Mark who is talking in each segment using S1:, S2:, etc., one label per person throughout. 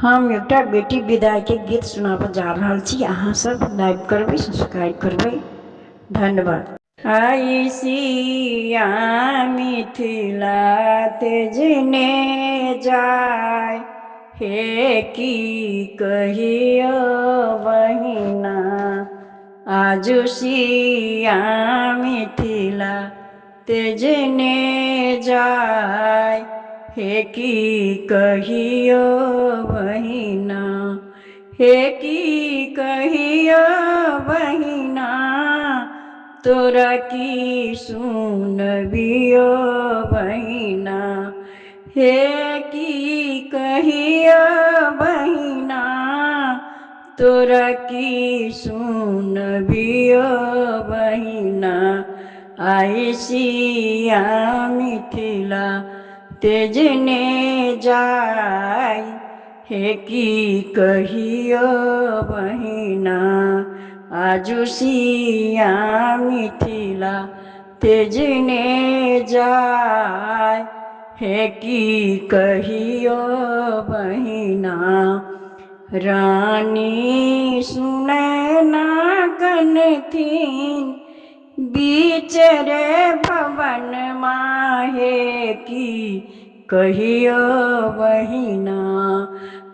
S1: हम एकटा बेटी विदाई के गीत सुनाबऽ जा रहल छी। अहाँ सब लाइक करबै, सब्सक्राइब करबै। धन्यवाद। आई सिया मिथिला तेजने जाय, हे की कहियो बहिना। आजु सिया मिथिला तेजने जाय, हे की कहियो बहिना। हे की कहियो बहिना, तोरा की सुनबियो बहिना। हे की कहियो बहिना, तोरा की सुनबियो बहिना। आई सिया मिथिला तेजने जाय, हे की कहियो बहिना। आजु सिया मिथिला तेजने जाय, हे की कहियो बहिना। रानी सुनैना कनथिन बीच रे भवन माहे, की कहियो बहिना।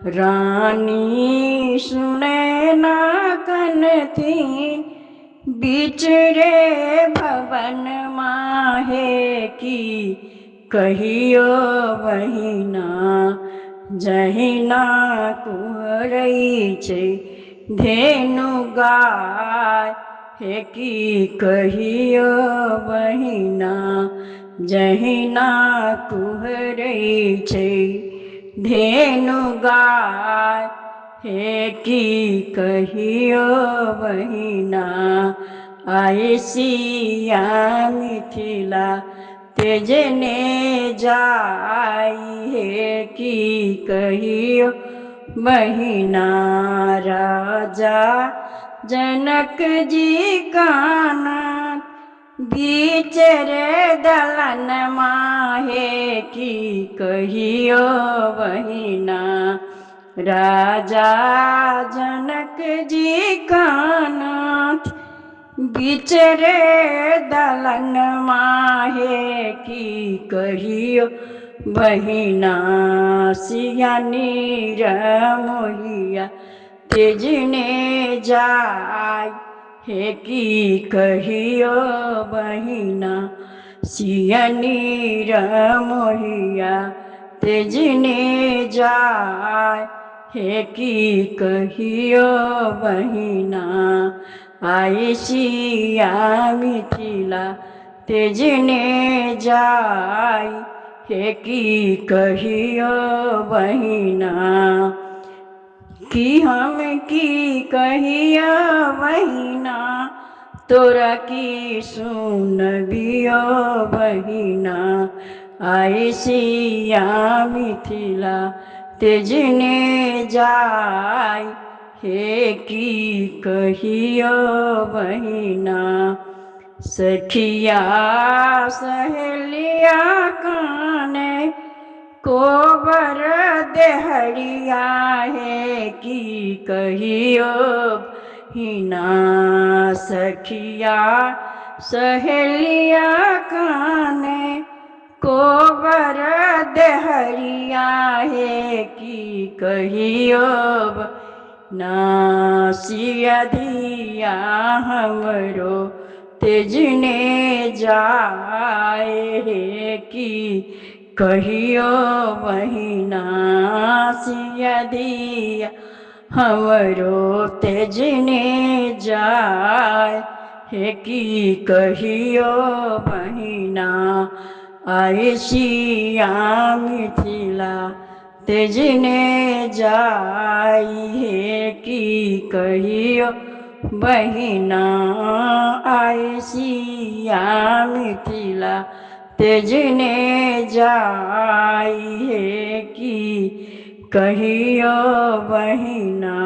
S1: रानी सुनैना कनथिन बीच रे भवन माहे, की कहियो बहिना। जहिना कुहरै छै धेनु गाय, हे की कहियो बहिना। जहिना कुहरै छै धेनु गाय, हे की कहियो बहिना। आई सिया मिथिला तेजने जाय, हे की कहियो बहिना। राजा जनक जी कानत बीच रे दलन माहे, की कहियो बहिना। राजा जनक जी कानत बीच रे दलन माहे, की कहियो बहिना। सिया नीर मोहिया तेजने जाय, हे की कहियो बहिना। सिया नीर मोहिया तेजने जाय, हे की कहियो बहिना। आई सिया मिथिला तेजने जाय, हे की कहियो बहिना। कि हम की कहियो बहिना, तोरा की सुनबियो बहिना। आई सिया मिथिला तेजने जाय, हे की कहियो बहिना। सखिया सहेलिया काने कोबर देहरिया, हे की कहियो बहिना। सखिया सहेलिया काने कोबर देहरिया, हे की कहियो बहिना। सिया धिया हमरो तेजने जाय, हे की कहियो बहिना। सिया धिया हमरो तेजने जाय, हे की कहियो बहिना। आई सिया मिथिला तेजने जाय, हे की कहियो बहिना। आई सिया मिथिला तेजने जाय, हे की कहियो बहिना।